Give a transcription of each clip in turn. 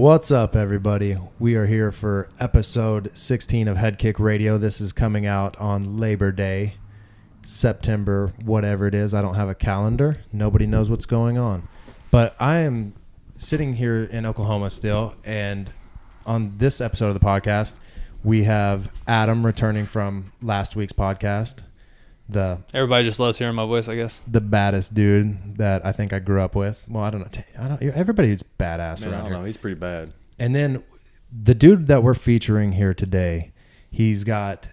What's up, everybody? We are here for episode 16 of Head Kick Radio. This is coming out on Labor Day, September, whatever it is. I don't have a calendar. Nobody knows what's going on. But I am sitting here in Oklahoma still, and on this episode of the podcast, we have Adam returning from last week's podcast. Everybody just loves hearing my voice, I guess. The baddest dude that I think I grew up with. Well, I don't know. Everybody's badass around here. He's pretty bad. And then the dude that we're featuring here today, he's got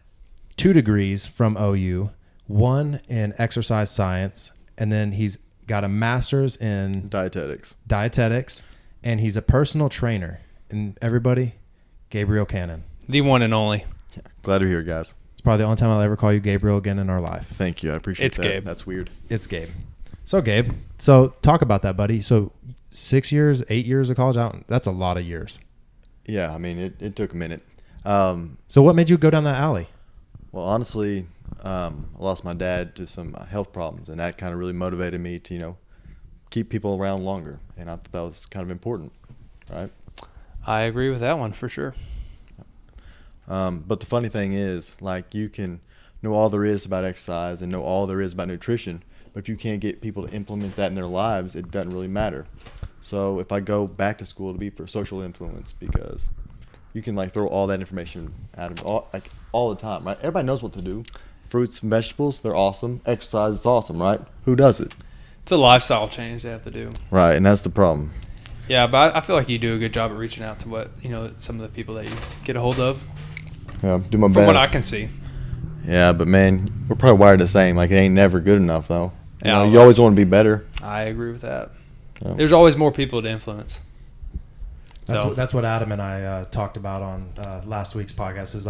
2 degrees from OU, 1 in exercise science, and then he's got a master's in dietetics, and he's a personal trainer. And everybody, Gabe Cannon. The one and only. Yeah, glad to be here, guys. It's probably the only time I'll ever call you Gabriel again in our life. Thank you. I appreciate that. It's Gabe. That's weird. It's Gabe. So, Gabe, talk about that, buddy. So 6 years, 8 years of college out, that's a lot of years. Yeah, I mean, it took a minute. So what made you go down that alley? Well, honestly, I lost my dad to some health problems, and that kind of really motivated me to, keep people around longer. And I thought that was kind of important, right? I agree with that one for sure. But the funny thing is, you can know all there is about exercise and know all there is about nutrition, but if you can't get people to implement that in their lives, it doesn't really matter. So if I go back to school to be for social influence, because you can throw all that information at them all the time, right? Everybody knows what to do. Fruits and vegetables, they're awesome. Exercise is awesome, right? Who does it? It's a lifestyle change they have to do. Right, and that's the problem. Yeah, but I feel like you do a good job at reaching out to what, some of the people that you get a hold of. Yeah, do my best. From what I can see. Yeah, but man, we're probably wired the same. It ain't never good enough, though. Yeah, you always want to be better. I agree with that. Yeah. There's always more people to influence. That's what Adam and I talked about on last week's podcast is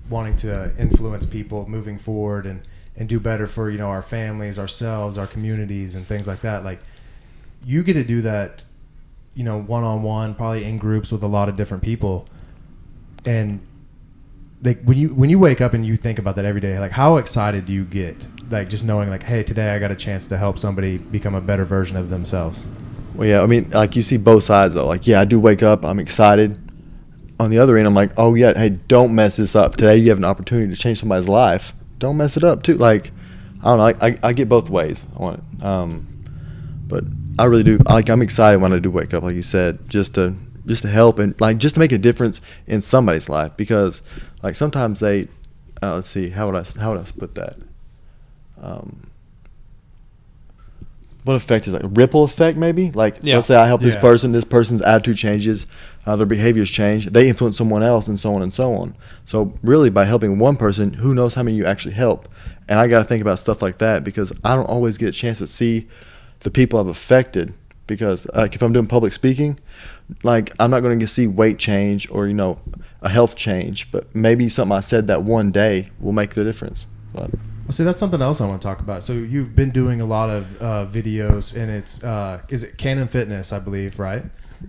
wanting to influence people moving forward and do better for, our families, ourselves, our communities and things like that. You get to do that, one-on-one, probably in groups with a lot of different people. And when you wake up and you think about that every day, how excited do you get? Just knowing hey, today I got a chance to help somebody become a better version of themselves. Well, yeah, I mean, you see both sides though. I do wake up, I'm excited. On the other end, I'm like, oh yeah, hey, don't mess this up. Today you have an opportunity to change somebody's life. Don't mess it up too. I don't know. I get both ways on it. But I really do. I'm excited when I do wake up, like you said, just to help and just to make a difference in somebody's life, because sometimes they let's see, how would I put that? What effect is ripple effect maybe? Let's say I help this person's attitude changes, their behaviors change, they influence someone else, and so on and so on. So really, by helping one person, who knows how many you actually help? And I got to think about stuff like that, because I don't always get a chance to see the people I've affected, because if I'm doing public speaking, I'm not going to see weight change or a health change, but maybe something I said that one day will make the difference. But well, see, that's something else I want to talk about. So you've been doing a lot of videos, and it's is it Canon Fitness, I believe, right?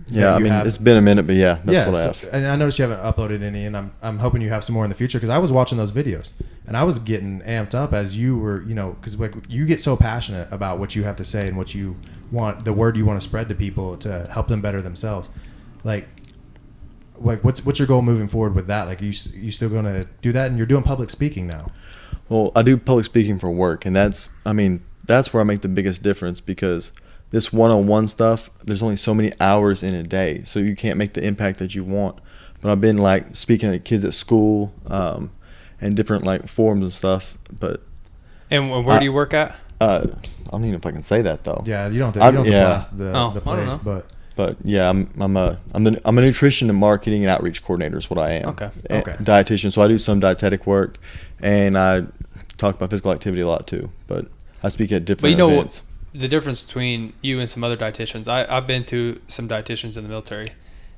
Yeah, it's been a minute, but that's what I have. And I noticed you haven't uploaded any, and I'm hoping you have some more in the future, because I was watching those videos and I was getting amped up as you were, because you get so passionate about what you have to say and what you want, the word you want to spread to people to help them better themselves. What's your goal moving forward with that? You still going to do that, and you're doing public speaking now? Well, I do public speaking for work, and that's where I make the biggest difference, because this one-on-one stuff, there's only so many hours in a day, so you can't make the impact that you want. But I've been speaking to kids at school, and different forums and stuff. And where do you work at? I don't even know if I can say that though. Yeah, you don't have to blast the place, But yeah, I'm a nutrition and marketing and outreach coordinator is what I am. Okay. Dietitian, so I do some dietetic work, and I talk about physical activity a lot too. But I speak at different events. The difference between you and some other dietitians, I've been to some dietitians in the military,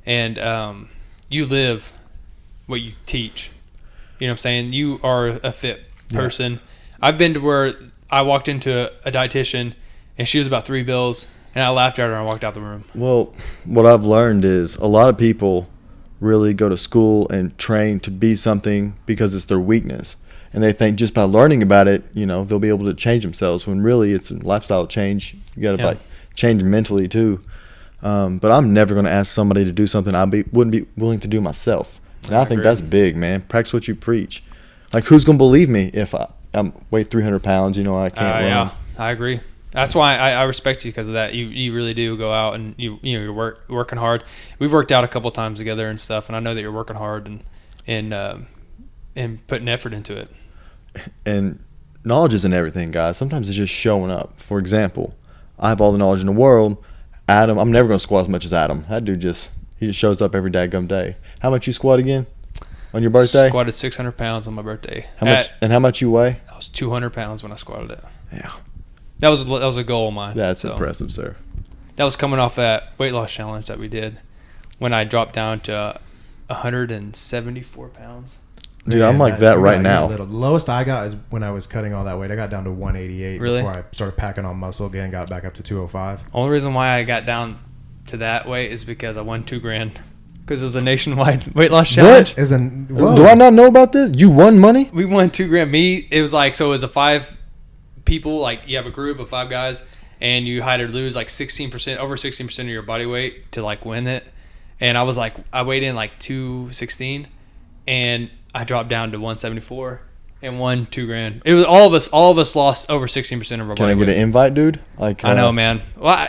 and you live what you teach. You know what I'm saying? You are a fit person. Yeah. I've been to where I walked into a dietitian, and she was about 3 bills, and I laughed at her and I walked out the room. Well, what I've learned is a lot of people really go to school and train to be something because it's their weakness. And they think just by learning about it, they'll be able to change themselves, when really it's a lifestyle change. You got to change mentally too. But I'm never going to ask somebody to do something wouldn't be willing to do myself. And I think that's big, man. Practice what you preach. Like, who's going to believe me if I'm weigh 300 pounds, I can't run? Yeah, I agree. That's why I respect you because of that. You really do go out and you're working hard. We've worked out a couple times together and stuff, and I know that you're working hard and putting effort into it. And knowledge isn't everything, guys. Sometimes it's just showing up. For example, I have all the knowledge in the world. Adam, I'm never going to squat as much as Adam. That dude he just shows up every daggum day. How much you squat again on your birthday? Squatted 600 pounds on my birthday. How much you weigh? I was 200 pounds when I squatted it. Yeah. That was a goal of mine. That's impressive, sir. That was coming off that weight loss challenge that we did when I dropped down to 174 pounds. Dude, I'm like that right now. The lowest I got is when I was cutting all that weight. I got down to 188 really? Before I started packing on muscle again, got back up to 205. Only reason why I got down to that weight is because I won $2,000 because it was a nationwide weight loss challenge. Do I not know about this? You won money? We won $2,000. It was like, so it was a 5 people, like you have a group of 5 guys and you had to lose like 16%, over 16% of your body weight to like win it. And I weighed in like 216 and I dropped down to 174 and won $2,000. It was all of us lost over 16% of our body weight. Can I get an invite, dude? Like I know, man. Well,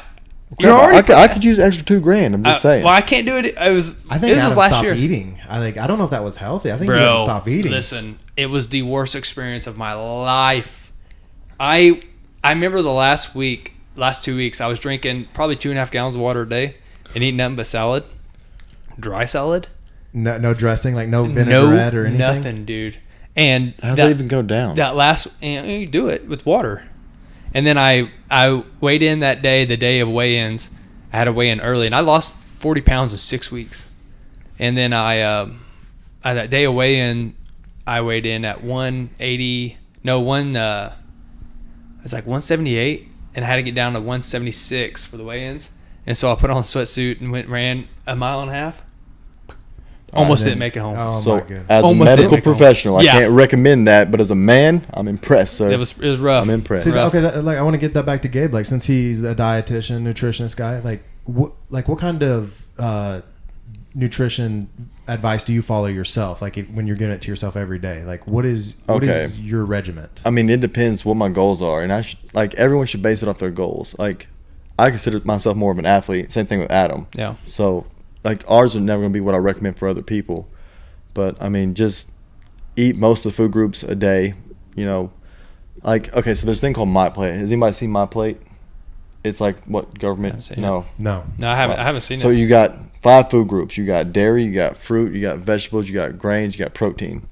I could use extra $2,000. I'm just saying. Well, I can't do it. I think it was Adam last stopped year. Eating. I don't know if that was healthy. I think he had to stop eating. Listen, it was the worst experience of my life. I remember the last 2 weeks, I was drinking probably 2.5 gallons of water a day and eating nothing but salad, dry salad. No dressing, like no vinaigrette or anything? Nothing, dude. And how does that even go down? You do it with water. And then I weighed in that day, the day of weigh-ins. I had to weigh in early, and I lost 40 pounds in 6 weeks. And then that day of weigh-in, I weighed in at 180. No, it's like 178, and I had to get down to 176 for the weigh-ins. And so I put on a sweatsuit and ran a mile and a half. Almost didn't make it home. Oh, so, my goodness. as Almost a medical professional, I can't recommend that. But as a man, I'm impressed, sir. It was rough. I'm impressed. Okay, I want to get that back to Gabe. Like, since he's a dietitian, nutritionist guy, what kind of nutrition advice do you follow yourself? Like, when you're giving it to yourself every day, like, what is your regiment? I mean, it depends what my goals are, and everyone should base it off their goals. Like, I consider myself more of an athlete. Same thing with Adam. Yeah. So, like, ours are never going to be what I recommend for other people. But, I mean, just eat most of the food groups a day, Like, okay, so there's a thing called My Plate. Has anybody seen My Plate? It's like, what, government? No, I haven't seen it. So you got 5 food groups. You got dairy, you got fruit, you got vegetables, you got grains, you got protein.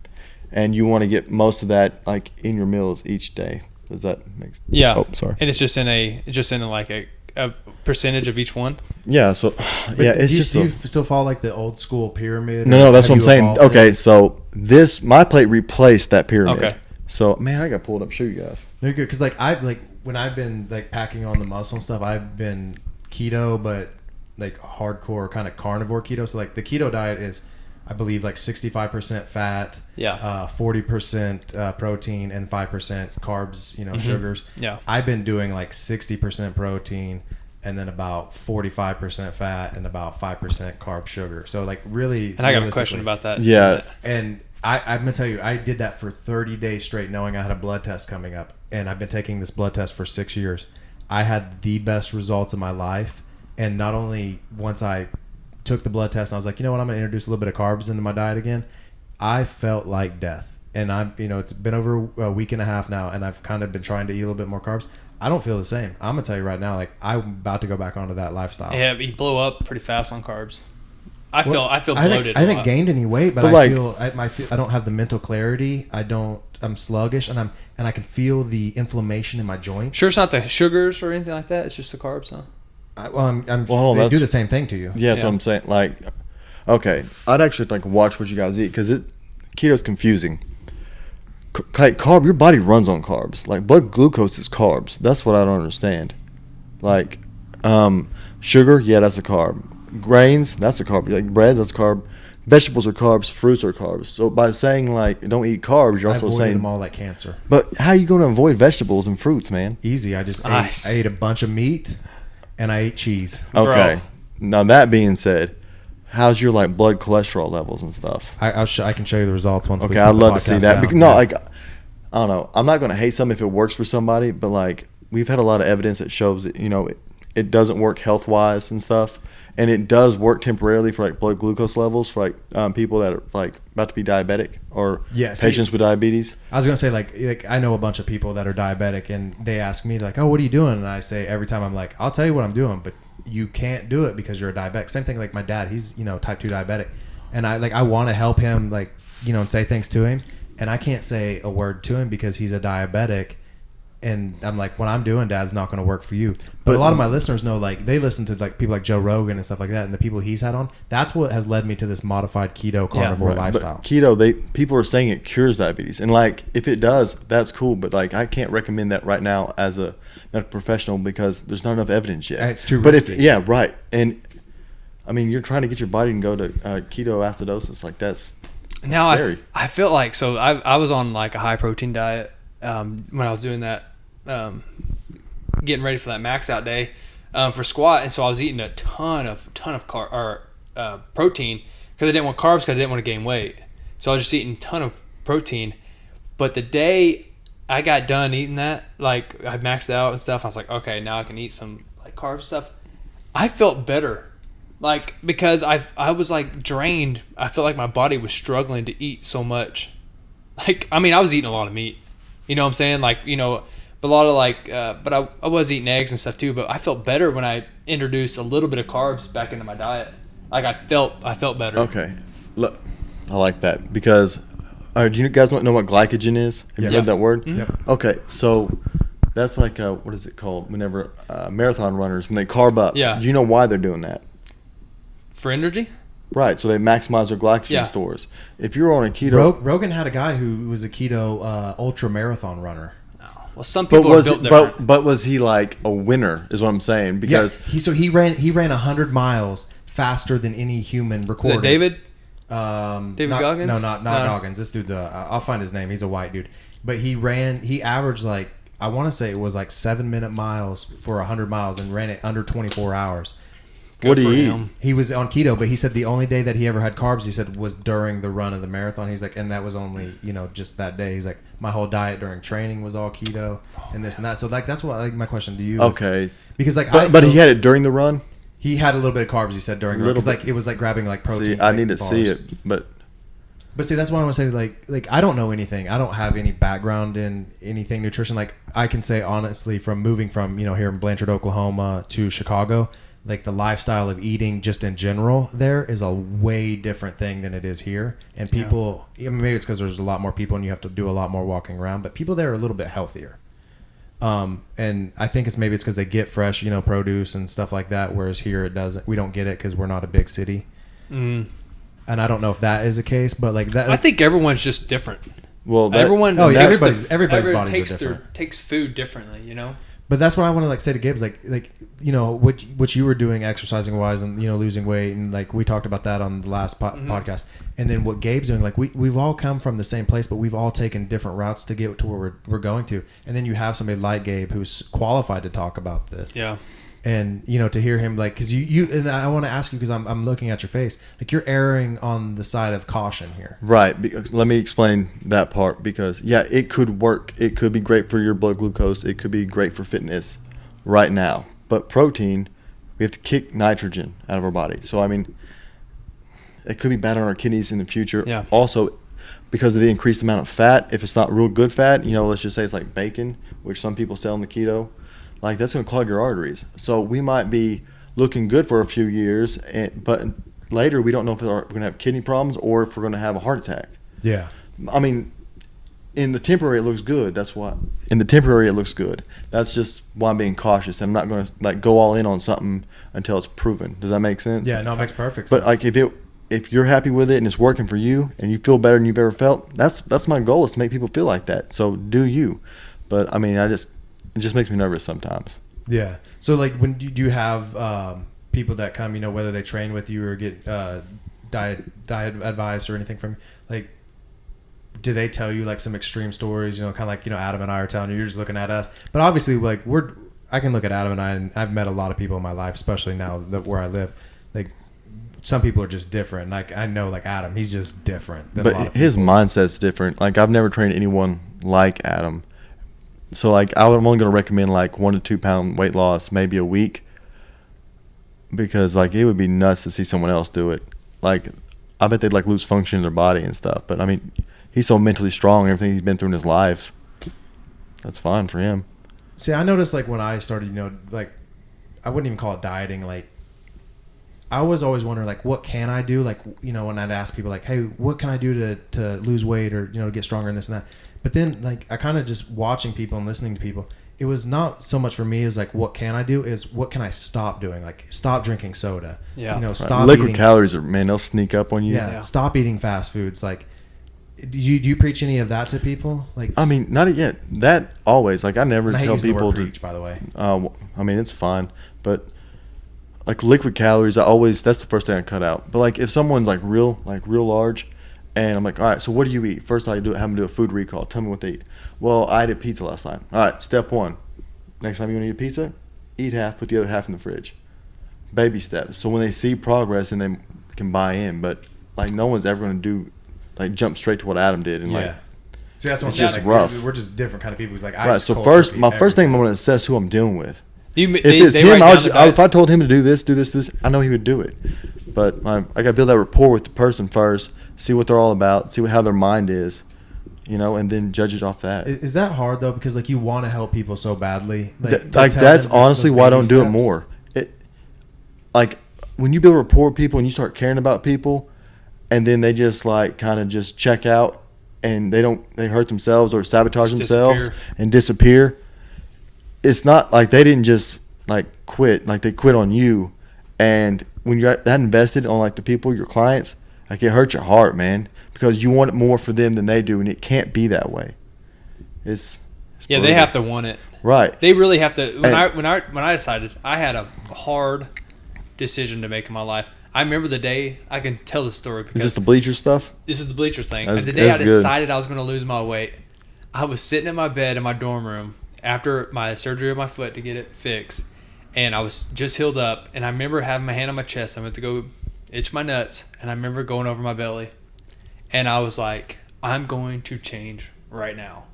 And you want to get most of that, like, in your meals each day. Does that make sense? Yeah. Oh, sorry. And it's just in a percentage of each one. Yeah. So, it's do you still follow like the old school pyramid? No, that's what I'm saying. Okay, so My Plate replaced that pyramid. Okay. So, man, I got pulled up. Show you guys. They're good because when I've been like packing on the muscle and stuff, I've been keto, but like hardcore kind of carnivore keto. So like the keto diet is, I believe, like 65% fat, 40% protein, and 5% carbs, sugars. Yeah. I've been doing like 60% protein and then about 45% fat and about 5% carb sugar. So like really. And I got a question about that. Yeah. And I'm going to tell you, I did that for 30 days straight knowing I had a blood test coming up. And I've been taking this blood test for 6 years. I had the best results of my life. And not only once I took the blood test and I was like, you know what, I'm going to introduce a little bit of carbs into my diet again, I felt like death. And it's been over a week and a half now, and I've kind of been trying to eat a little bit more carbs. I don't feel the same. I'm going to tell you right now, like, I'm about to go back onto that lifestyle. Yeah, he blew up pretty fast on carbs. I feel bloated. I haven't gained any weight, but I feel I don't have the mental clarity. I'm sluggish, and I can feel the inflammation in my joints. Sure, it's not the sugars or anything like that. It's just the carbs, huh? They do the same thing to you. Yeah, so I'm saying, like, okay, I'd actually like watch what you guys eat because keto's confusing. Like carb, your body runs on carbs. Like blood glucose is carbs. That's what I don't understand. Like, sugar, yeah, that's a carb. Grains, that's a carb. Like breads, that's a carb. Vegetables are carbs. Fruits are carbs. So by saying like don't eat carbs, you're also saying them all like cancer. But how are you going to avoid vegetables and fruits, man? Easy. I ate a bunch of meat and I ate cheese. Okay. Now that being said, how's your like blood cholesterol levels and stuff? I can show you the results once. Okay, I'd love to see that. Because, no, like I don't know. I'm not going to hate something if it works for somebody, but like we've had a lot of evidence that shows that it doesn't work health wise and stuff, and it does work temporarily for like blood glucose levels for like people that are like about to be diabetic or patients with diabetes. I was going to say like I know a bunch of people that are diabetic, and they ask me like, oh, what are you doing? And I say every time, I'm like, I'll tell you what I'm doing, but you can't do it because you're a diabetic. Same thing like my dad, he's type 2 diabetic, and I want to help him like and say things to him, and I can't say a word to him because he's a diabetic, and I'm like, what I'm doing, Dad's not going to work for you. But a lot of my listeners know, like they listen to like people like Joe Rogan and stuff like that, and the people he's had on, that's what has led me to this modified keto carnivore lifestyle. But keto, people are saying it cures diabetes, and like if it does, that's cool, but like I can't recommend that right now as a medical professional because there's not enough evidence yet. It's too risky. Right. And I mean, you're trying to get your body to go to ketoacidosis, like that's now scary. I feel like, so I was on like a high protein diet when I was doing that, getting ready for that max out day for squat, and so I was eating a ton of protein because I didn't want carbs because I didn't want to gain weight. So I was just eating a ton of protein. But the day I got done eating that, like I maxed out and stuff, I was like, okay, now I can eat some like carb stuff. I felt better, like because I was like drained. I felt like my body was struggling to eat so much. Like I mean, I was eating a lot of meat. You know what I'm saying? Like but a lot of like, but I was eating eggs and stuff too. But I felt better when I introduced a little bit of carbs back into my diet. Like I felt better. Okay, look, I like that because. Do you guys know what glycogen is? Have you heard that word? Mm-hmm. Yep. Okay, so that's like what is it called? Whenever marathon runners, when they carb up. Yeah. Do you know why they're doing that? For energy? Right. So they maximize their glycogen stores. If you're on a keto, Rogan had a guy who was a keto ultra marathon runner. Oh. Well, some people are built different. But was he like a winner? Is what I'm saying because he ran 100 miles faster than any human recorded. Is it David? David Goggins? No, not Goggins. This dude's I'll find his name. He's a white dude. But he averaged like, I want to say it was like 7-minute miles for 100 miles and ran it under 24 hours. What do you eat? He was on keto, but he said the only day that he ever had carbs, he said, was during the run of the marathon. He's like, and that was only, just that day. He's like, my whole diet during training was all keto and this and that. So like, that's what my question to you is. Okay. Because like, but he had it during the run? He had a little bit of carbs, he said, during the run. Because like, it was like grabbing like protein. See, I need to see it, but see, that's why I want to say, like I don't know anything. I don't have any background in anything nutrition. Like I can say honestly, from moving from here in Blanchard, Oklahoma to Chicago, like the lifestyle of eating just in general there is a way different thing than it is here. And people, maybe it's because there's a lot more people and you have to do a lot more walking around, but people there are a little bit healthier. And I think it's because they get fresh, produce and stuff like that. Whereas here it doesn't. We don't get it because we're not a big city. Mm. And I don't know if that is the case, but like that. I think everyone's just different. Well, everybody's bodies are different. Takes food differently, But that's what I want to say to Gabe is like what you were doing exercising wise and losing weight, and like we talked about that on the last podcast, and then what Gabe's doing, like we've all come from the same place, but we've all taken different routes to get to where we're going to, and then you have somebody like Gabe who's qualified to talk about this. Yeah. And to hear him, like, because you and I want to ask you, because I'm looking at your face, like you're erring on the side of caution here. Right. Let me explain that part, because it could work. It could be great for your blood glucose. It could be great for fitness right now. But protein, we have to kick nitrogen out of our body. So I mean, it could be bad on our kidneys in the future. Yeah. Also, because of the increased amount of fat, if it's not real good fat, let's just say it's like bacon, which some people sell in the keto. Like that's going to clog your arteries. So we might be looking good for a few years, but later we don't know if we're going to have kidney problems or if we're going to have a heart attack. Yeah. I mean, in the temporary it looks good. That's why. In the temporary it looks good. That's just why I'm being cautious. I'm not going to like go all in on something until it's proven. Does that make sense? Yeah. No, it makes perfect sense. But like if you're happy with it and it's working for you and you feel better than you've ever felt, that's my goal, is to make people feel like that. So do you? But I mean, it just makes me nervous sometimes. Yeah. So, like, when do you have people that come, whether they train with you or get diet advice or anything from you, like, do they tell you, like, some extreme stories, kind of like, Adam and I are telling you, you're just looking at us. But obviously, like, I can look at Adam and I, and I've met a lot of people in my life, especially now where I live. like some people are just different. Like I know, like Adam, he's just different. But his mindset's different. Like I've never trained anyone like Adam. So like I'm only going to recommend like 1 to 2 pound weight loss maybe a week, because like it would be nuts to see someone else do it. Like I bet they'd like lose function in their body and stuff. But I mean, he's so mentally strong. Everything he's been through in his life, that's fine for him. See, I noticed like when I started, you know, like I wouldn't even call it dieting. Like I was always wondering, like, what can I do? Like, you know, when I'd ask people, like, hey, what can I do to lose weight or, you know, get stronger and this and that. But then, like, I kind of just watching people and listening to people, it was not so much for me as, like, what can I do? Is what can I stop doing? Like, stop drinking soda. Yeah. You know, Right. stop Liquid eating, calories are, man, they'll sneak up on you. Yeah, stop eating fast foods. Like, do you preach any of that to people? Like, I mean, not yet. That always, like, I never and I hate tell using the people word to. preach, by the way. I mean, it's fine, but like liquid calories, that's the first thing I cut out. But like, if someone's like real large, and I'm like, all right, so what do you eat? First, have them do a food recall. Tell me what they eat. Well, I ate pizza last night. All right, step 1. Next time you want to eat a pizza, eat half, put the other half in the fridge. Baby steps. So when they see progress, and they can buy in. But like, no one's ever going to do like jump straight to what Adam did. And like, see, that's what it's I'm just saying. rough. We're just different kind of people. It's like, right. So first, my first thing I'm going to assess who I'm dealing with. If it's him, if I told him to do this, I know he would do it. But I got to build that rapport with the person first, see what they're all about, see how their mind is, you know, and then judge it off that. Is that hard though? Because like you want to help people so badly. Like that's honestly why I don't do it more. Like when you build rapport with people and you start caring about people, and then they just like kind of just check out and they hurt themselves or sabotage themselves and disappear. It's not like they didn't just like quit, like they quit on you. And when you're that invested on like the people, your clients, like it hurts your heart, man, because you want it more for them than they do, and it can't be that way. It's brutal. They have to want it, right? They really have to. When I decided, I had a hard decision to make in my life. I remember the day, I can tell the story because is this the bleacher stuff? This is the bleacher thing. The day I decided I was going to lose my weight, I was sitting in my bed in my dorm room after my surgery on my foot to get it fixed, and I was just healed up, and I remember having my hand on my chest. I went to go itch my nuts, and I remember going over my belly, and I was like, I'm going to change right now.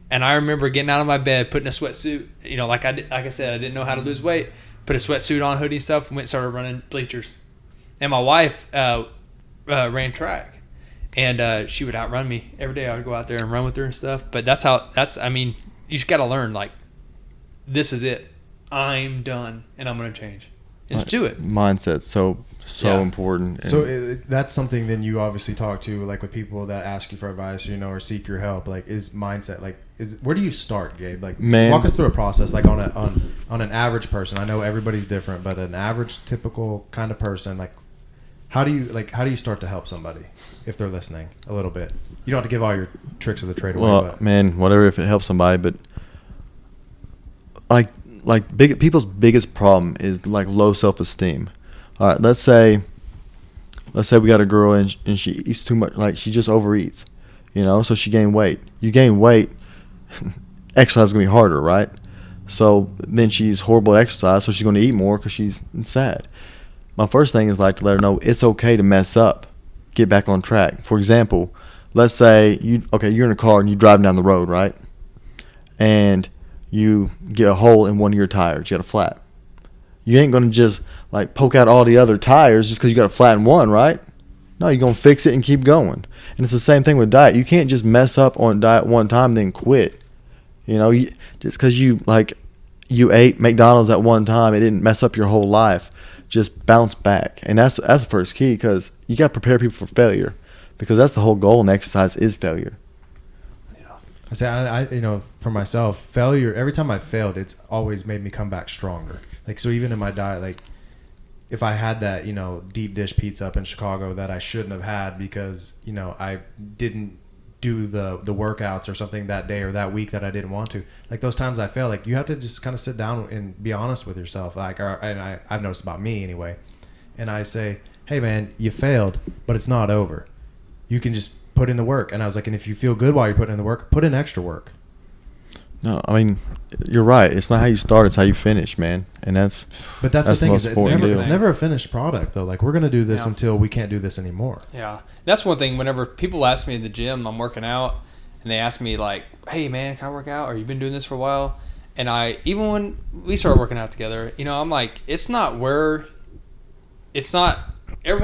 And I remember getting out of my bed, putting a sweatsuit, you know, like I said, I didn't know how to lose weight, put a sweatsuit on, hoodie stuff, and went and started running bleachers. And my wife ran track, and she would outrun me every day. I would go out there and run with her and stuff. But I mean, you just got to learn, like, this is it. I'm done, and I'm going to change. And just do it. Mindset's so important. So that's something then you obviously talk to, like, with people that ask you for advice, you know, or seek your help. Like, is mindset, like, where do you start, Gabe? Like, walk us through a process, like on an average person. I know everybody's different, but an average, typical kind of person, like, how do you start to help somebody if they're listening a little bit? You don't have to give all your tricks of the trade away. Well, man, whatever, if it helps somebody, but people's biggest problem is like low self-esteem. All right, let's say we got a girl and she eats too much, like she just overeats, you know, so she gained weight. You gain weight, exercise is gonna be harder, right? So then she's horrible at exercise, so she's gonna eat more because she's sad. My first thing is like to let her know it's okay to mess up, get back on track. For example, let's say you're in a car and you're driving down the road, right? And you get a hole in one of your tires, you got a flat. You ain't gonna just like poke out all the other tires just because you got a flat in one, right? No, you're gonna fix it and keep going. And it's the same thing with diet. You can't just mess up on diet one time then quit. You know, just because you ate McDonald's at one time, it didn't mess up your whole life. Just bounce back, and that's the first key, because you got to prepare people for failure, because that's the whole goal in exercise is failure. Yeah, I say I you know, for myself, failure. Every time I failed, it's always made me come back stronger. Like, so even in my diet, like if I had that, you know, deep dish pizza up in Chicago that I shouldn't have had because, you know, I didn't do the workouts or something that day or that week that I didn't want to. Like those times I fail, like you have to just kind of sit down and be honest with yourself. Like, I've noticed about me anyway. And I say, hey man, you failed, but it's not over. You can just put in the work. And I was like, and if you feel good while you're putting in the work, put in extra work. No, I mean, you're right. It's not how you start; it's how you finish, man. And that's the thing. Most important It's never a finished product, though. Like, we're gonna do this Yeah. until we can't do this anymore. Yeah, that's one thing. Whenever people ask me in the gym, I'm working out, and they ask me like, "Hey, man, can I work out? Or you've been doing this for a while?" And even when we started working out together, I'm like, everyone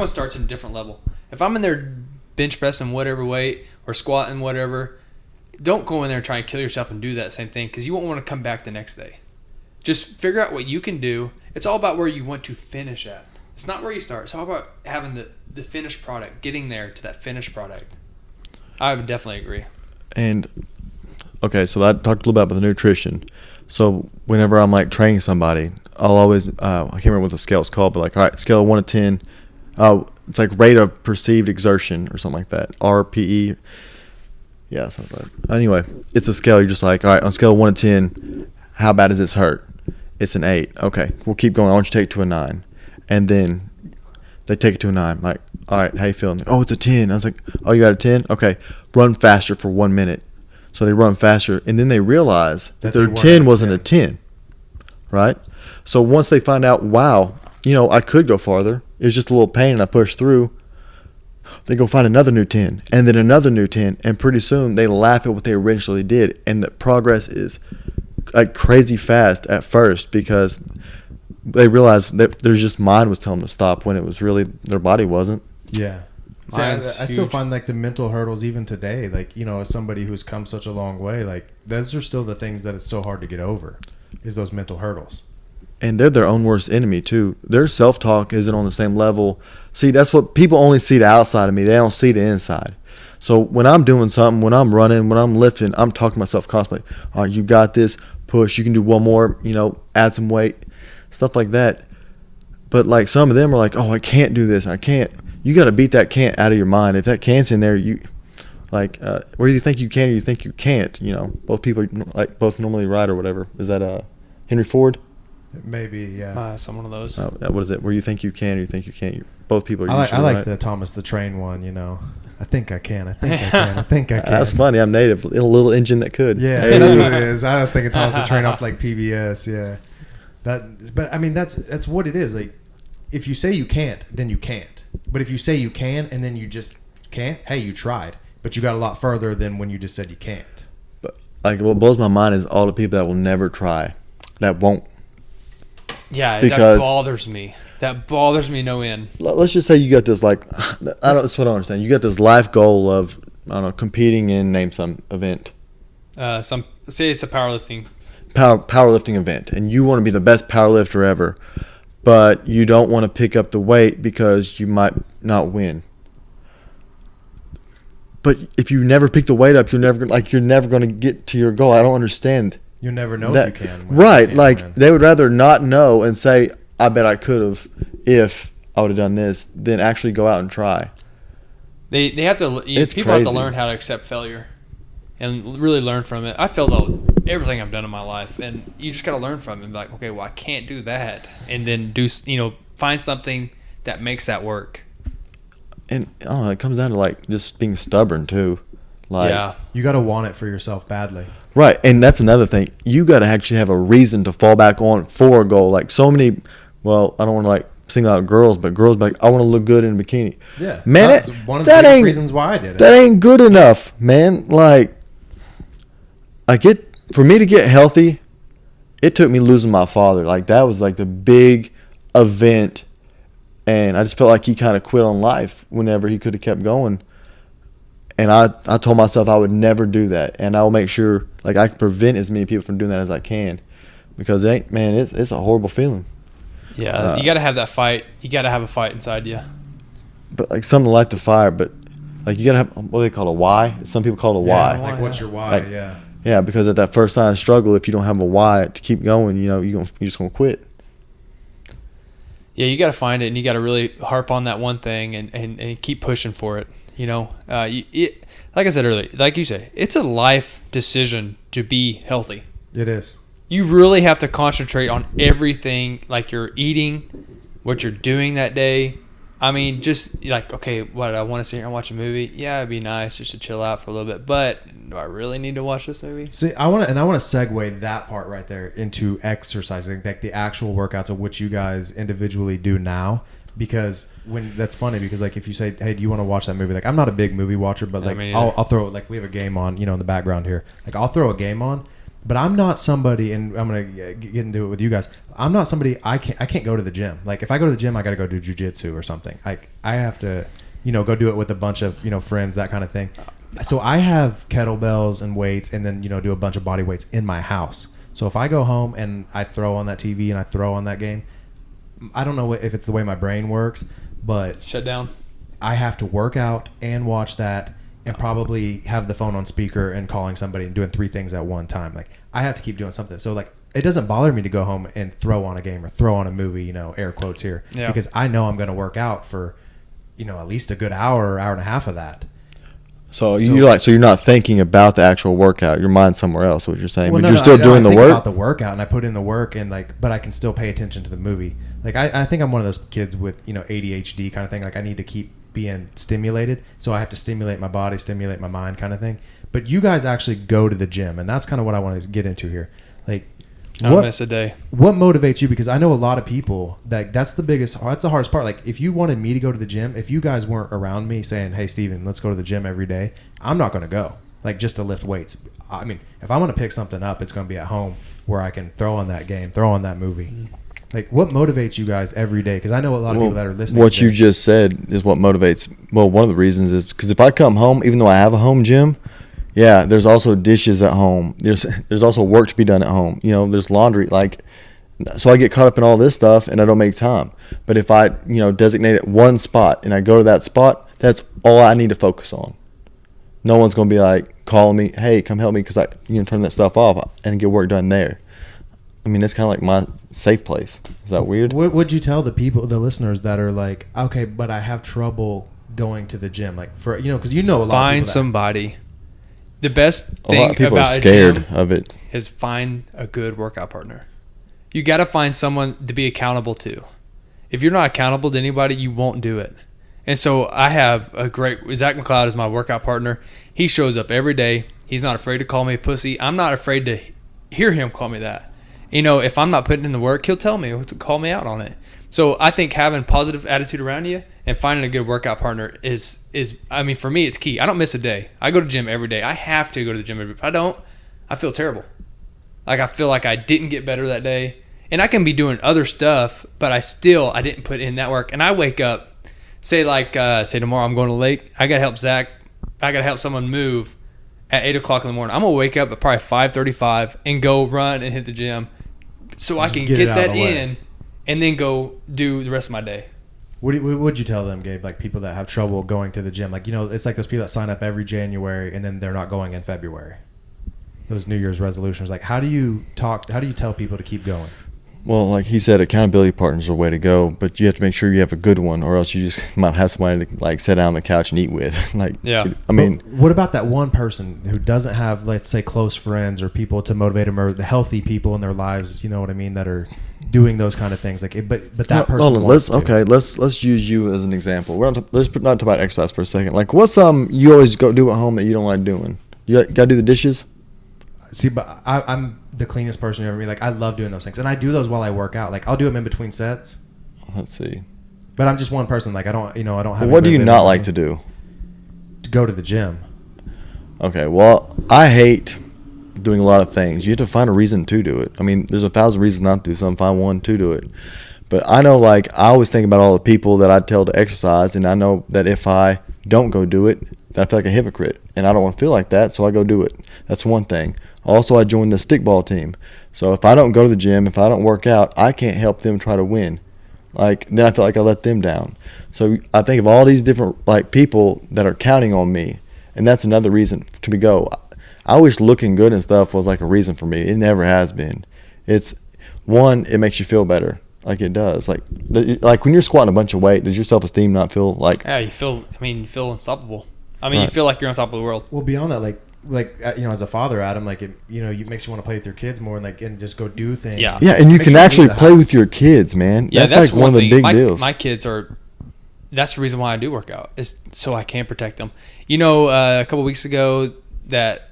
starts at a different level. If I'm in there bench pressing whatever weight or squatting whatever, don't go in there and try and kill yourself and do that same thing, because you won't want to come back the next day. Just figure out what you can do. It's all about where you want to finish at. It's not where you start. It's all about having the finished product, getting there to that finished product. I would definitely agree. And okay, so I talked a little bit about the nutrition. So whenever I'm like training somebody, I'll always I can't remember what the scale's called, but like, all right, scale of 1 to 10. It's like rate of perceived exertion or something like that. RPE. Yeah, something like that. Anyway, it's a scale. You're just like, all right, on a scale of 1 to 10, how bad does this hurt? It's an 8. Okay, we'll keep going. I want you to take it to a 9. And then they take it to a 9. I'm like, all right, how you feeling? Oh, it's a 10. I was like, oh, you got a 10? Okay, run faster for 1 minute. So they run faster, and then they realize that their 10 wasn't a 10, right? So once they find out, wow, I could go farther. It was just a little pain, and I pushed through. They go find another new 10, and then another new 10, and pretty soon they laugh at what they originally did, and the progress is like crazy fast at first, because they realize that there's just mind was telling them to stop when it was really their body wasn't. Yeah. See, I still find like the mental hurdles even today, like, as somebody who's come such a long way, like those are still the things that it's so hard to get over, is those mental hurdles. And they're their own worst enemy too. Their self-talk isn't on the same level. See, that's what people only see the outside of me. They don't see the inside. So when I'm doing something, when I'm running, when I'm lifting, I'm talking to myself constantly. All right, you got this. Push. You can do one more. Add some weight, stuff like that. But like some of them are like, oh, I can't do this. I can't. You got to beat that can't out of your mind. If that can't's in there, you like where do you think you can or you think you can't? Both people like both normally right or whatever. Is that Henry Ford? Maybe, yeah. Some one of those. What is it? Where you think you can or you think you can't? Both people are I usually like right. the Thomas the Train one, I think I can. I think I can. I think I can. That's funny. I'm native. A little engine that could. Yeah, Hey. that's what it is. I was thinking Thomas the Train off like PBS, yeah. But I mean, that's what it is. Like, if you say you can't, then you can't. But if you say you can and then you just can't, hey, you tried. But you got a lot further than when you just said you can't. But like, what blows my mind is all the people that will never try, that won't. Yeah, Because that bothers me. That bothers me no end. Let's just say you got this that's what I understand. You got this life goal of, I don't know, competing in, name some event. Say it's a powerlifting. Powerlifting event, and you want to be the best powerlifter ever, but you don't want to pick up the weight because you might not win. But if you never pick the weight up, you're never going to get to your goal. I don't understand. You'll never know that, if you can win. Right, like they would rather not know and say, I bet I could have if I would have done this, than actually go out and try. They have to. People have to learn how to accept failure, and really learn from it. I failed at everything I've done in my life, and you just got to learn from it. And be like, okay, well, I can't do that, and then find something that makes that work. And I don't know, it comes down to like just being stubborn too. Like, yeah, you got to want it for yourself badly. Right, and that's another thing. You got to actually have a reason to fall back on for a goal. Like so many, well, I don't want to like single out girls, but girls be like, I want to look good in a bikini. Yeah, man, that's one of the biggest reasons why I did it. That ain't good enough, man. Like, for me to get healthy, it took me losing my father. Like that was like the big event, and I just felt like he kind of quit on life whenever he could have kept going. And I told myself I would never do that, and I will make sure like I can prevent as many people from doing that as I can, because it's a horrible feeling. Yeah, you got to have that fight. You got to have a fight inside you. But like something to light the fire, but like you got to have what they call a why. Some people call it a why. Like what's your why? Like, yeah, because at that first sign of struggle, if you don't have a why to keep going, you're just gonna quit. Yeah, you got to find it, and you got to really harp on that one thing and keep pushing for it. Like I said earlier, like you say, it's a life decision to be healthy. It is. You really have to concentrate on everything, like you're eating, what you're doing that day, I mean, just like, okay, what, I want to sit here and watch a movie? Yeah, it'd be nice just to chill out for a little bit. But do I really need to watch this movie? See, I want to segue that part right there into exercising, like the actual workouts of which you guys individually do now. Because that's funny because like if you say, hey, do you want to watch that movie? Like I'm not a big movie watcher, but like I'll throw, like we have a game on, in the background here. Like I'll throw a game on, but I'm not somebody, and I'm gonna get into it with you guys. I'm not somebody. I can't go to the gym. Like if I go to the gym, I got to go do jujitsu or something. Like I have to, go do it with a bunch of friends, that kind of thing. So I have kettlebells and weights, and then do a bunch of body weights in my house. So if I go home and I throw on that TV and I throw on that game, I don't know if it's the way my brain works, but shut down. I have to work out and watch that, and probably have the phone on speaker and calling somebody and doing 3 things at one time. Like I have to keep doing something. So like it doesn't bother me to go home and throw on a game or throw on a movie, air quotes here, because I know I'm going to work out for, at least a good hour or hour and a half of that. So you're not thinking about the actual workout. Your mind's somewhere else. What you're saying, well, but you're still doing the work. About the workout, and I put in the work, and but I can still pay attention to the movie. Like I think I'm one of those kids with ADHD kind of thing. Like I need to keep being stimulated, so I have to stimulate my body, stimulate my mind, kind of thing. But you guys actually go to the gym, and that's kind of what I want to get into here. Like, I don't miss a day. What motivates you? Because I know a lot of people that's the hardest part. Like if you wanted me to go to the gym, if you guys weren't around me saying, hey Steven, let's go to the gym every day, I'm not going to go, like just to lift weights. I mean, if I want to pick something up, it's going to be at home where I can throw on that game, throw on that movie. Like what motivates you guys every day? Because I know a lot of people that are listening. What you just said is what motivates. Well, one of the reasons is because if I come home, even though I have a home gym, yeah, there's also dishes at home. There's also work to be done at home. There's laundry. Like, so I get caught up in all this stuff and I don't make time. But if I, designate it one spot and I go to that spot, that's all I need to focus on. No one's going to be like calling me, hey, come help me because I, turn that stuff off and get work done there. I mean, it's kind of like my safe place. Is that weird? What would you tell the listeners that are like, okay, but I have trouble going to the gym? Like for, because a lot of people. Find somebody. The best thing a lot of people about are scared a gym of it is find a good workout partner. You got to find someone to be accountable to. If you're not accountable to anybody, you won't do it. And so I have a great Zach McLeod is my workout partner. He shows up every day. He's not afraid to call me a pussy. I'm not afraid to hear him call me that. If I'm not putting in the work, he'll tell me, he'll call me out on it. So I think having positive attitude around you and finding a good workout partner is I mean, for me, it's key. I don't miss a day. I go to the gym every day. I have to go to the gym every day. If I don't, I feel terrible. Like I feel like I didn't get better that day. And I can be doing other stuff, but I didn't put in that work. And I wake up, say tomorrow I'm going to the lake. I got to help Zach. I got to help someone move at 8 o'clock in the morning. I'm going to wake up at probably 5:35 and go run and hit the gym so I can get that in and then go do the rest of my day. What would you tell them, Gabe? Like people that have trouble going to the gym, like it's like those people that sign up every January and then they're not going in February. Those New Year's resolutions. Like how do you tell people to keep going? Well, like he said, accountability partners are the way to go, but you have to make sure you have a good one, or else you just might have somebody to like sit down on the couch and eat with. I mean, but what about that one person who doesn't have, let's say, close friends or people to motivate them, or the healthy people in their lives, you know what I mean, that are doing those kind of things? Like, but that person. Let's use you as an example. Let's not talk about exercise for a second. Like, what's you always go do at home that you don't like doing? You got to do the dishes. See, but I'm the cleanest person you ever meet. Like, I love doing those things, and I do those while I work out. Like, I'll do them in between sets. Let's see. But I'm just one person. Like, I don't have. What do you not like to do? To go to the gym. Okay, well, I hate doing a lot of things. You have to find a reason to do it. I mean, there's 1,000 reasons not to do something. Find one to do it. But I know, like, I always think about all the people that I tell to exercise, and I know that if I don't go do it, then I feel like a hypocrite, and I don't want to feel like that, so I go do it. That's one thing. Also, I joined the stickball team. So if I don't go to the gym, if I don't work out, I can't help them try to win. Like, then I feel like I let them down. So I think of all these different like people that are counting on me, and that's another reason to go. I wish looking good and stuff was like a reason for me. It never has been. It's one, it makes you feel better. Like it does. Like when you're squatting a bunch of weight, does your self-esteem not feel like? Yeah, you feel unstoppable. I mean, right. You feel like you're on top of the world. Well, beyond that, like as a father, Adam, like it makes you want to play with your kids more and just go do things. Yeah, and you can actually play with your kids, man. Yeah, that's like one of the big deals. My kids are that's the reason why I do work out, is so I can protect them. A couple weeks ago, that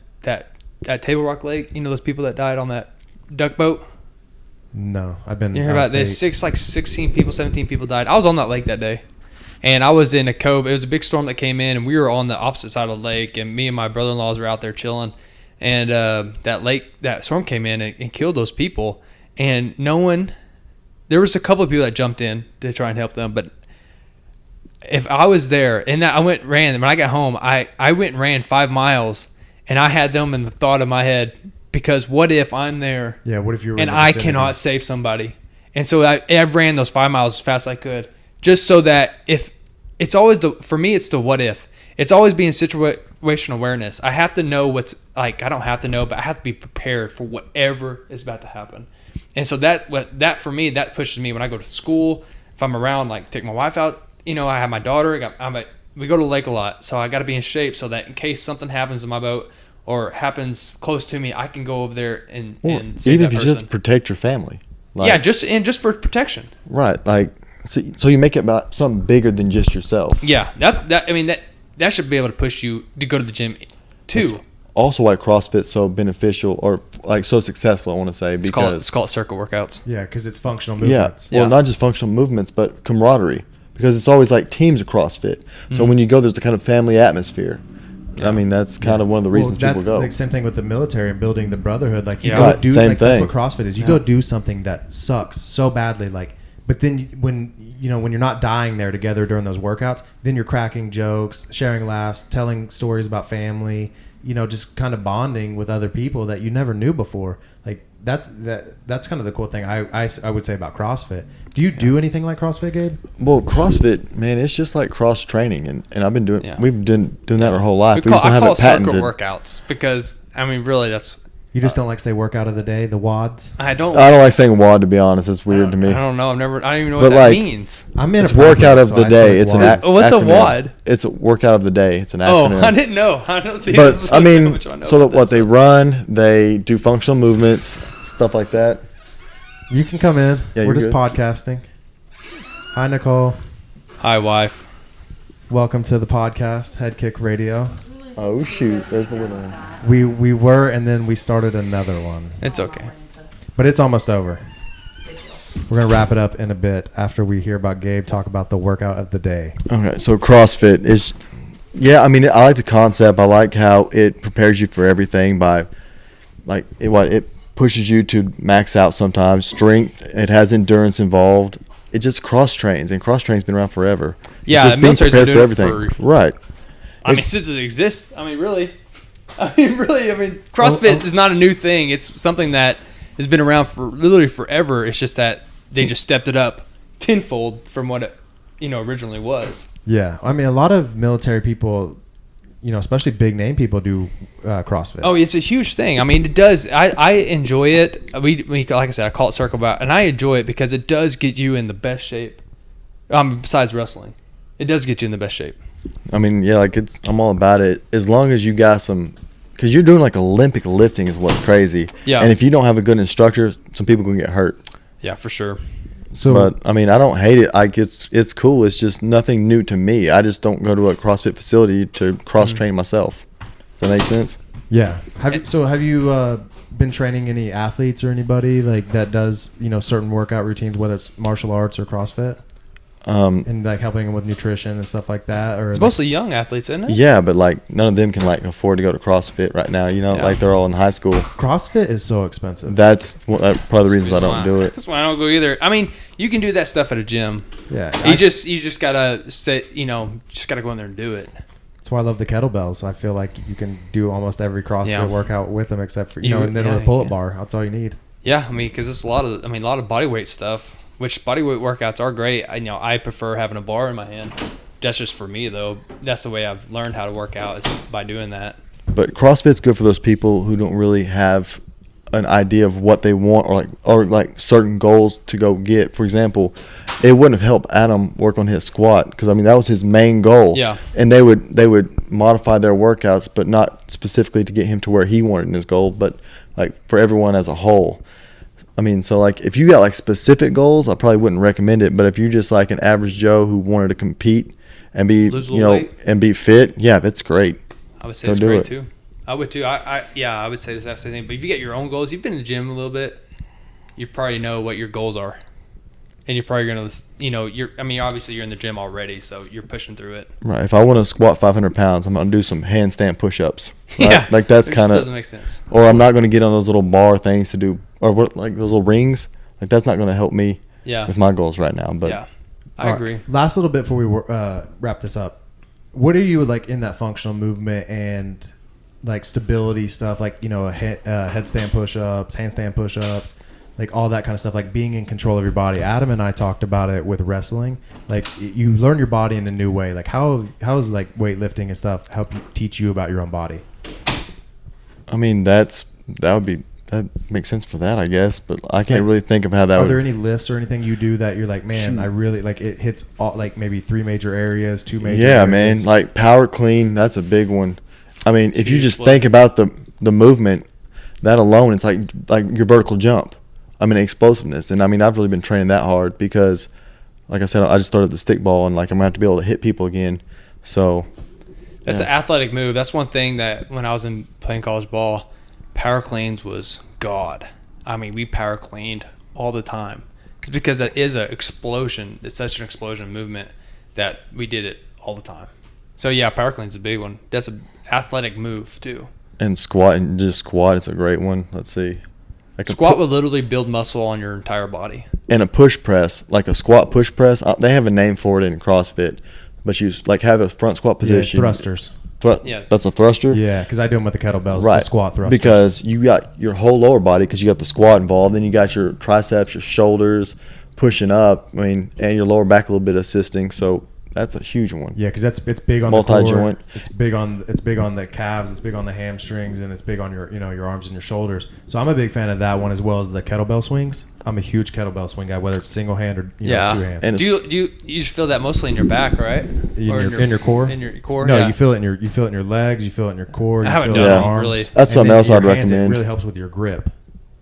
Table Rock Lake, those people that died on that duck boat? No, I've been. You hear about this? 16 people, 17 people died. I was on that lake that day, and I was in a cove. It was a big storm that came in, and we were on the opposite side of the lake, and me and my brother-in-laws were out there chilling, and that storm came in and killed those people, and there was a couple of people that jumped in to try and help them, but if I was there, and I went and ran, when I got home, I went and ran 5 miles, and I had them in the thought of my head, because what if I'm there? Yeah, what if you're and I cannot save somebody? And so I ran those 5 miles as fast as I could, just so that if it's always for me, it's the what if. It's always being situational awareness. I have to know what's like. I don't have to know, but I have to be prepared for whatever is about to happen. And so that for me, that pushes me when I go to school. If I'm around, like take my wife out, I have my daughter. We go to the lake a lot, so I got to be in shape so that in case something happens in my boat or happens close to me, I can go over there and save even that if you person. Just protect your family. Just for protection. Right, so you make it about something bigger than just yourself. Yeah, that should be able to push you to go to the gym too. That's also why CrossFit's so beneficial or so successful, I want to say, because let's call it circle workouts. Yeah, because it's functional movements. Yeah, well, not just functional movements, but camaraderie, because it's always like teams of CrossFit. So when you go, there's the kind of family atmosphere. Yeah. I mean, that's kind of one of the reasons people go. That's the same thing with the military and building the brotherhood. Like, same thing. That's what CrossFit is. You go do something that sucks so badly, but then when you're not dying there together during those workouts, then you're cracking jokes, sharing laughs, telling stories about family, just kind of bonding with other people that you never knew before. Like that's kind of the cool thing I would say about CrossFit. Do you do anything like CrossFit, Gabe? Well, CrossFit, man, it's just like cross training, and I've been we've been doing that our whole life. I call it circle workouts because really that's. You just don't like say workout of the day, the WODs? I don't like saying WOD, to be honest. It's weird to me. I don't know. I don't even know what that means. It's workout of the day. It's an acronym. What's a WOD? It's a workout of the day. It's an acronym. Oh, I didn't know. I don't see. But they run, they do functional movements, stuff like that. You can come in. Yeah, we're just podcasting. Hi, Nicole. Hi, wife. Welcome to the podcast, Head Kick Radio. Oh shoot! There's the little one. We were, and then we started another one. It's okay, but it's almost over. We're gonna wrap it up in a bit after we hear about Gabe talk about the workout of the day. Okay, so CrossFit is, I mean, I like the concept. I like how it prepares you for everything by, it pushes you to max out sometimes strength. It has endurance involved. It just cross trains, and cross train's been around forever. Yeah, it's just being prepared for everything. Right. Since it exists, really. CrossFit is not a new thing. It's something that has been around for literally forever. It's just that they just stepped it up tenfold from what it, originally was. Yeah, I mean, a lot of military people, especially big name people, do CrossFit. Oh, it's a huge thing. I mean, it does. I enjoy it. We like I said, I call it circle back, and I enjoy it because it does get you in the best shape. Besides wrestling, it does get you in the best shape. I mean, I'm all about it as long as you got some, because you're doing Olympic lifting is what's crazy. Yeah. And if you don't have a good instructor, some people can get hurt. Yeah, for sure. But I mean, I don't hate it. It's cool. It's just nothing new to me. I just don't go to a CrossFit facility to cross train myself. Does that make sense? Yeah. Have you been training any athletes or anybody that does certain workout routines, whether it's martial arts or CrossFit? And helping them with nutrition and stuff like that, or it's mostly young athletes, isn't it? Yeah, but none of them can afford to go to CrossFit right now. They're all in high school. CrossFit is so expensive. That's probably the reasons I don't do it. That's why I don't go either. I mean, you can do that stuff at a gym. Yeah, you just gotta sit. Just gotta go in there and do it. That's why I love the kettlebells. I feel like you can do almost every CrossFit workout with them, except for and then with a pull-up bar. That's all you need. Yeah, I mean, because it's a lot of body weight stuff. Which bodyweight workouts are great. I prefer having a bar in my hand. That's just for me, though. That's the way I've learned how to work out, is by doing that. But CrossFit's good for those people who don't really have an idea of what they want or certain goals to go get. For example, it wouldn't have helped Adam work on his squat because that was his main goal. Yeah. And they would modify their workouts, but not specifically to get him to where he wanted in his goal, but for everyone as a whole. I mean, so like if you got like specific goals, I probably wouldn't recommend it. But if you're just like an average Joe who wanted to compete and be, weight. And be fit, yeah, that's great. I would say it's great too. I would too. I would say the same thing. But if you get your own goals, you've been in the gym a little bit, you probably know what your goals are. And you're probably going to, obviously you're in the gym already, so you're pushing through it. Right. If I want to squat 500 pounds, I'm going to do some handstand push-ups. Right? Yeah. Like that's kind of. Doesn't make sense. Or I'm not going to get on those little bar things to do, or what, like those little rings. Like that's not going to help me with my goals right now. But yeah, I agree. Last little bit before we wrap this up. What are you like in that functional movement and like stability stuff, like, headstand push-ups, handstand push-ups, like all that kind of stuff, like being in control of your body. Adam and I talked about it with wrestling. Like you learn your body in a new way. Like how is like weightlifting and stuff help you teach you about your own body? I mean, that makes sense for that, I guess, but I can't really think of how that would. Are there any lifts or anything you do that you're like, man, I really like it hits all, like maybe 3 major areas, 2 major areas? Man, like power clean, that's a big one. I mean, if you just think about the movement, that alone, it's like your vertical jump. I mean, explosiveness. And I mean, I've really been training that hard because, like I said, I just started the stick ball and like I'm going to have to be able to hit people again. So that's an athletic move. That's one thing that when I was playing college ball, power cleans was God. I mean, we power cleaned all the time. It's because that is an explosion. It's such an explosion movement that we did it all the time. So yeah, power clean's a big one. That's an athletic move too. And squat, it's a great one. Let's see. Like squat would literally build muscle on your entire body. And a push press, like a squat push press, they have a name for it in CrossFit, but you like have a front squat position. Yeah, thrusters. That's a thruster? Yeah, because I do them with the kettlebells, right. The squat thrusters. Because you got your whole lower body, because you got the squat involved, then you got your triceps, your shoulders pushing up, and your lower back a little bit assisting, so that's a huge one. Yeah, because it's big on multi-joint. It's big on the calves. It's big on the hamstrings, and it's big on your arms and your shoulders. So I'm a big fan of that one as well as the kettlebell swings. I'm a huge kettlebell swing guy, whether it's single hand or two hand. And do you just feel that mostly in your back, right? In your core. In your core. No, you feel it in your legs. You feel it in your core. I haven't done it arms. Really. That's something else I'd recommend. It really helps with your grip.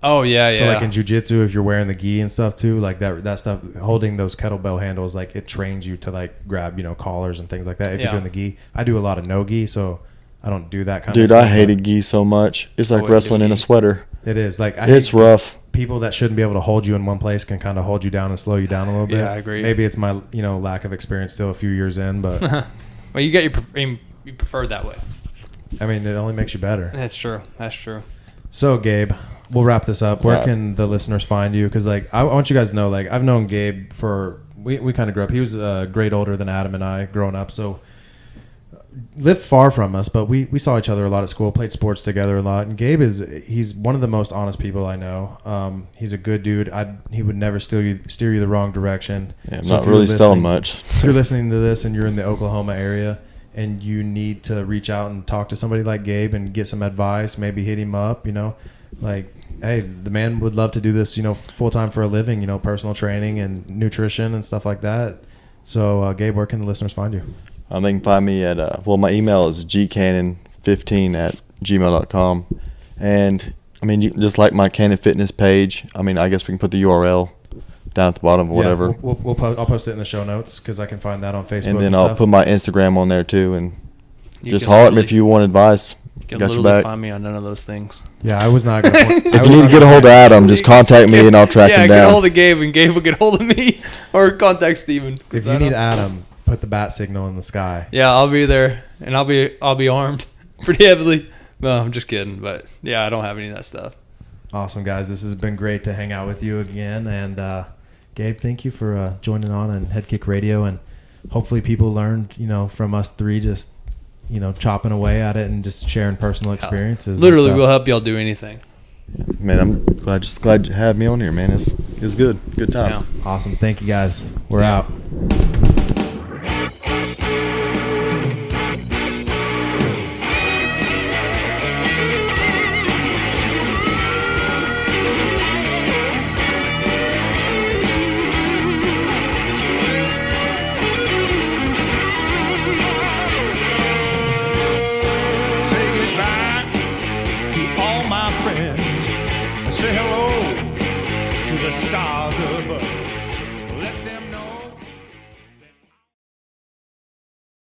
Oh yeah. So like in jiu-jitsu, if you're wearing the gi and stuff too, like that stuff, holding those kettlebell handles, like it trains you to like grab collars and things like that. If you're doing the gi, I do a lot of no gi, so I don't do that kind of stuff. Dude, I hated gi so much. It's like wrestling in a sweater. It is like it's rough. People that shouldn't be able to hold you in one place can kind of hold you down and slow you down a little bit. Yeah, I agree. Maybe it's my lack of experience still a few years in, but well, you prefer that way. I mean, it only makes you better. That's true. So Gabe, we'll wrap this up. Where can the listeners find you? Because like I want you guys to know, like I've known Gabe for we kind of grew up. He was a grade older than Adam and I growing up, so lived far from us, but we saw each other a lot at school, played sports together a lot. And Gabe he's one of the most honest people I know. He's a good dude. He would never steer you the wrong direction. Yeah, I'm not really selling much. If you're listening to this and you're in the Oklahoma area and you need to reach out and talk to somebody like Gabe and get some advice, maybe hit him up, like, hey, the man would love to do this, full time for a living, personal training and nutrition and stuff like that. So, Gabe, where can the listeners find you? They can find me at, my email is gcannon15@gmail.com. And, you just like my Cannon Fitness page. I guess we can put the URL down at the bottom or whatever. I'll post it in the show notes because I can find that on Facebook. And then I'll put my Instagram on there too. And just holler at me if you want advice. You can literally find me on none of those things. Yeah, I was not going to. If you need to get a hold of Adam, just contact me and I'll track him down. Yeah, get a hold of Gabe and Gabe will get a hold of me or contact Steven. If you need Adam, put the bat signal in the sky. Yeah, I'll be there and I'll be armed pretty heavily. No, I'm just kidding. But yeah, I don't have any of that stuff. Awesome, guys. This has been great to hang out with you again. And Gabe, thank you for joining on Head Kick Radio. And hopefully people learned, from us three just chopping away at it and just sharing personal experiences. Literally, we'll help y'all do anything. Yeah, man, I'm glad you had me on here, man. It's good times. Yeah. Awesome. Thank you, guys. We're out. Say hello to the stars above.